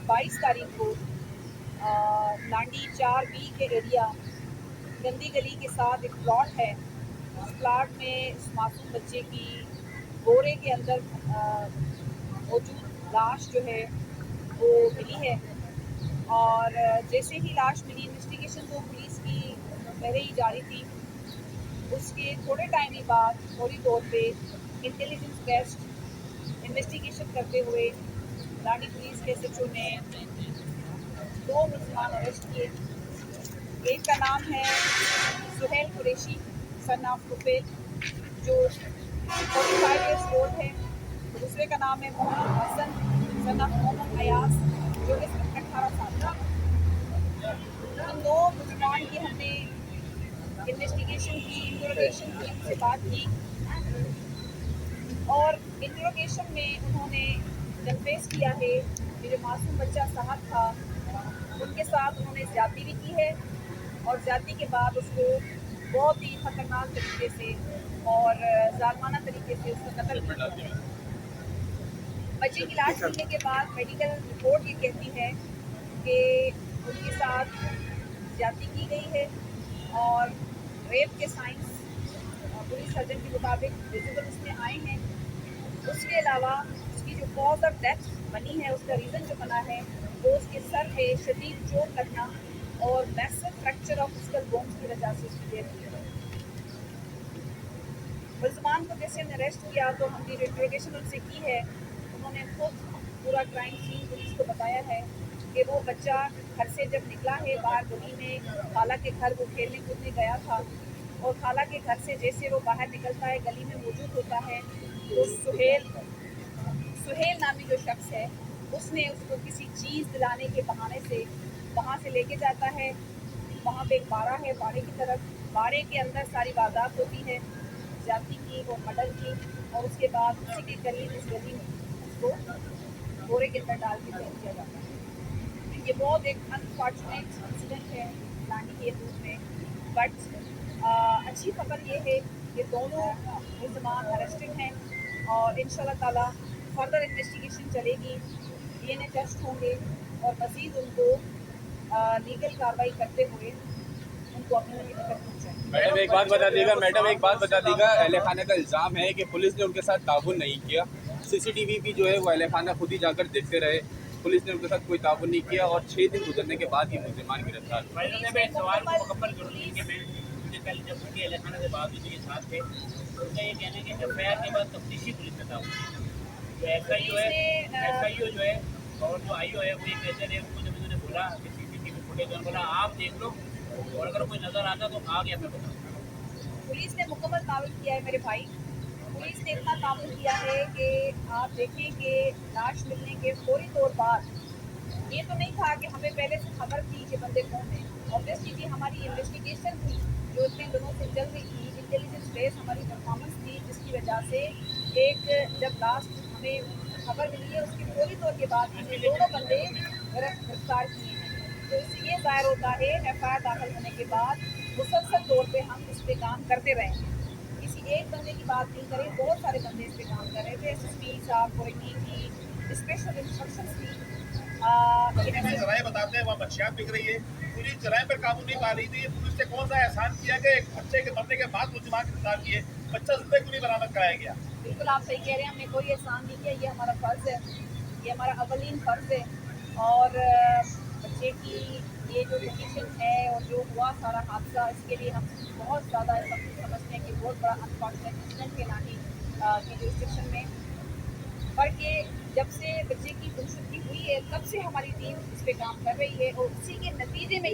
22 तारीख को लांडी 4B के एरिया गंदी गली के साथ एक प्लॉट है। उस प्लॉट में उस मासूम बच्चे की बोरे के अंदर मौजूद लाश जो है वो मिली है। और जैसे ही लाश मिली, इन्वेस्टिगेशन तो पुलिस की पहले ही जारी थी। उसके थोड़े टाइम ही बाद फौरी तौर पे इंटेलिजेंस बेस्ड इन्वेस्टिगेशन करते हुए लाड़ी पुलिस के SHO ने 2 मुसलमान अरेस्ट किए। एक का नाम है सुहेल कुरैशी सन ऑफ रुफेल जो 45 ईयर्स ओल्ड है। दूसरे का नाम है मोहम्मद हसन सन ऑफ मोहम्मद अयास जो इस वक्त 18 साल का। उन 2 मुसलमान की हमने इन्वेस्टिगेशन की, इंटरोगेशन की, उनसे बात की और इंटरोगेशन में उन्होंने कन्फेस किया है कि जो मासूम बच्चा साहब था उनके साथ उन्होंने ज़्यादती भी की है और ज़्यादती के बाद उसको बहुत ही ख़तरनाक तरीके से और जालिमाना तरीके से उसका कत्ल किया है। बच्चे की लाश मिलने के बाद मेडिकल रिपोर्ट ये कहती है कि उनके साथ ज़्यादती की गई है और रेप के साइंस पुलिस सर्जन के मुताबिक विजिबल उसमें आए हैं। उसके अलावा उसकी जो कॉज ऑफ डेथ बनी है, उसका रीज़न जो बना है वो उसके सर पे शदीद चोट लगना और massive fracture of skull bones की वजह से उसकी डेथ हुई है। मुलजमान को जैसे हमने अरेस्ट किया तो हमने जो इंटरोगेशन उनसे की है, उन्होंने खुद पूरा क्राइम सीन पुलिस को बताया है कि वो बच्चा घर से जब निकला है बाहर गली में खाला के घर वो खेलने कूदने गया था और खाला के घर से जैसे वो बाहर निकलता है गली में मौजूद होता है तो सुहेल नामी जो शख्स है उसने उसको किसी चीज़ दिलाने के बहाने से वहाँ से लेके जाता है। वहाँ पे एक बाड़ा है, बाड़े की तरफ, बाड़े के अंदर सारी वारदात होती है जाति की और मर्डर की और उसके बाद उसी के करीब इस गली में उसको बोरे के अंदर डाल के फेंक दिया जाता है। ये बहुत एक अनफॉर्चुनेट इंसिडेंट है लांडी के रूप में, बट अच्छी खबर ये है कि दोनों मुलजमान अरेस्टेड हैं और इंशाल्लाह ताला फर्दर इन्वेस्टिगेशन चलेगी, DNA टेस्ट होंगे और मज़ीद उनको लीगल कार्रवाई करते हुए उनको अपनी जगह तक पहुँचाएंगे। मैडम एक बात बता दीजिएगा, अहले खाना का इल्ज़ाम है कि पुलिस ने उनके साथ ताउन नहीं किया। CCTV भी जो है वो अहले खाना खुद ही जाकर देखते रहे, पुलिस ने उनके साथ कोई ताउन नहीं किया और 6 दिन गुजरने के बाद ये मुसलमान गिरफ्तार हुए। कल जब उनके इलाका से बात हुई थी साथ थे तो उनका ये कहना है कि FIR के बाद तफ्तीशी पुलिस ने था जो SIO जो है और जो IO है वो ये कहते रहे, उनको जब इन्होंने बोला कि CCTV फुटेज और बोला आप देख लो और अगर कोई नज़र आता तो आ गया मैं बताऊँ। पुलिस ने मुकम्मल ताउन किया है मेरे भाई। पुलिस ने इतना ताउन किया है कि आप देखें कि लाश मिलने के फौरी तौर बाद ये तो नहीं था कि हमें पहले से खबर थी कि बंदे कौन है। ऑब्वियसली भी हमारी इन्वेस्टिगेशन थी जो इतने दिनों से चल रही थी, इंटेलिजेंस बेस हमारी परफॉर्मेंस थी जिसकी वजह से एक जब लास्ट हमें खबर मिली है उसके फौरी तौर के बाद हमने दोनों बंदे गिरफ्तार किए हैं। तो इससे ये ज़ाहिर होता है FIR दाखिल होने के बाद मुसलसल तौर पे हम इस पर काम करते रहेंगे। किसी एक बंदे की बात नहीं करें, बहुत सारे बंदे इस पर काम कर रहे थे। SSP साहब को की स्पेशल इंस्ट्रक्शन थी। जराए बताते हैं वहाँ बच्चियाँ बिक रही है, पुलिस जराए पर काबू नहीं पा रही थी। पुलिस ने कौन सा एहसान किया कि एक बच्चे के मरने के बाद मुलजिमान गिरफ्तार किए, बच्चा जिंदगी को नहीं बरामद कराया गया। बिल्कुल आप सही कह रहे हैं, हमने कोई एहसान नहीं किया, ये हमारा फ़र्ज़ है, ये हमारा अवलीन फ़र्ज़ है। और बच्चे की ये जो कंडीशन है और जो हुआ सारा हादसा, इसके लिए हम बहुत ज़्यादा समझते हैं कि बहुत बड़ा अनफॉर्चुनेट इंसिडेंट के नानी की जुरिस्डिक्शन में। पर कि जब से बच्चे की गुमशुदगी हुई है तब से हमारी टीम इस पे काम कर रही है और उसी के नतीजे में